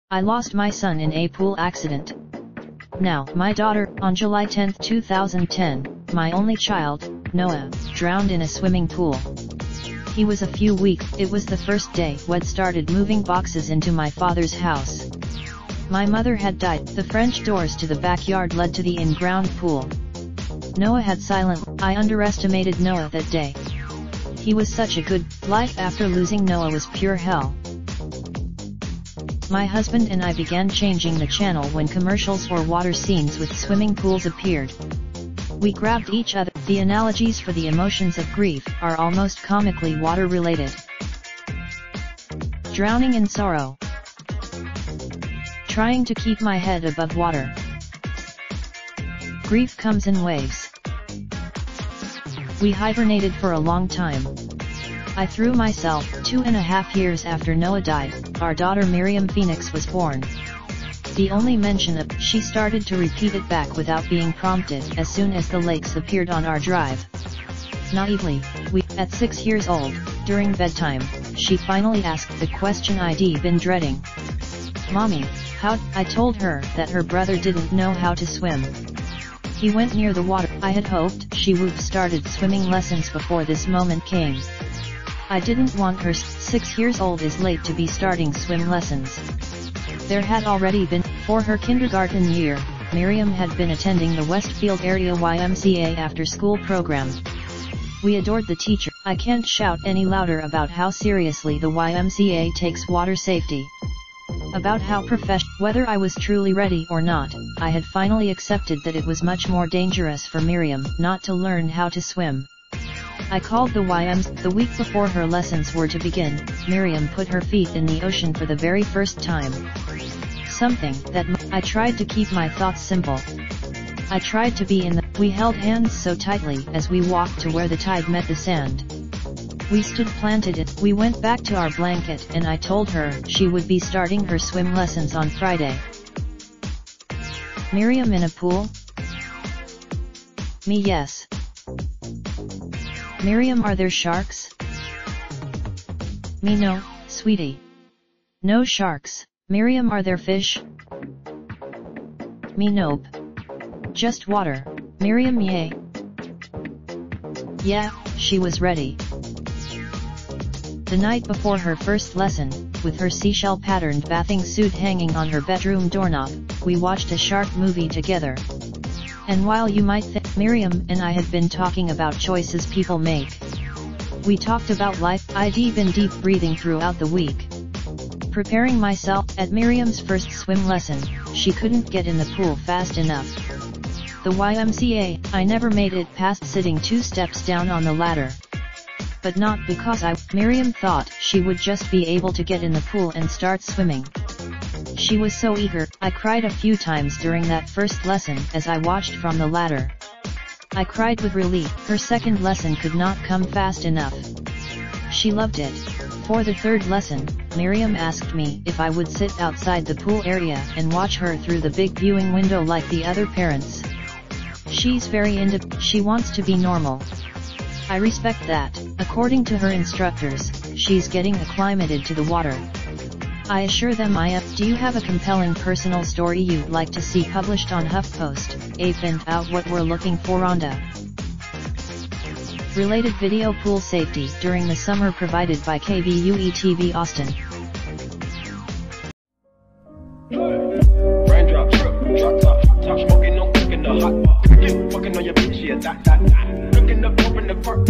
I lost my son in a pool accident. Now, my daughter, on July 10, 2010, my only child, Noah, drowned in a swimming pool. He was a few weeks. It was the first day we'd started moving boxes into my father's house. My mother had died. The French doors to the backyard led to the in-ground pool. Noah had silent. I underestimated Noah that day. He was such a good. Life after losing Noah was pure hell. My husband and I began changing the channel when commercials or water scenes with swimming pools appeared. We grabbed each other. The analogies for the emotions of grief are almost comically water-related. Drowning in sorrow. Trying to keep my head above water. Grief comes in waves. We hibernated for a long time. I threw myself. 2.5 years after Noah died, our daughter Miriam Phoenix was born. The only mention of she started to repeat it back without being prompted as soon as the lakes appeared on our drive. Naively, at 6 years old, during bedtime, she finally asked the question I'd been dreading. Mommy, how? I told her that her brother didn't know how to swim. He went near the water. I had hoped she would have started swimming lessons before this moment came. I didn't want her. 6 years old is late to be starting swim lessons. There had already been. For her kindergarten year, Miriam had been attending the Westfield area YMCA after-school program. We adored the teacher. I can't shout any louder about how seriously the YMCA takes water safety. About how whether I was truly ready or not, I had finally accepted that it was much more dangerous for Miriam not to learn how to swim. I called the YMs. The week before her lessons were to begin, Miriam put her feet in the ocean for the very first time. Something that I tried to keep my thoughts simple. I tried to be in the. We held hands so tightly as we walked to where the tide met the sand. We stood planted it. We went back to our blanket and I told her she would be starting her swim lessons on Friday. Miriam in a pool? Me yes. Miriam, are there sharks? Me no, sweetie. No sharks. Miriam, are there fish? Me nope. Just water. Miriam, yay. Yeah, she was ready. The night before her first lesson, with her seashell-patterned bathing suit hanging on her bedroom doorknob, we watched a shark movie together. And while you might think Miriam and I had been talking about choices people make, we talked about life. I'd been deep breathing throughout the week. Preparing myself. At Miriam's first swim lesson, she couldn't get in the pool fast enough. The YMCA, I never made it past sitting 2 steps down on the ladder. But not because Miriam thought she would just be able to get in the pool and start swimming. She was so eager. I cried a few times during that first lesson as I watched from the ladder. I cried with relief. Her second lesson could not come fast enough. She loved it. For the third lesson, Miriam asked me if I would sit outside the pool area and watch her through the big viewing window like the other parents. She's very independent. She wants to be normal. I respect that. According to her instructors, she's getting acclimated to the water. I assure them do you have a compelling personal story you'd like to see published on HuffPost? Find out what we're looking for Rhonda. Related video. Pool safety during the summer provided by KBUE-TV Austin. Raindrop, drop top, top smoking, no cooking the hot pot. Fucking on your bitch, yeah, that. Looking up, open the park.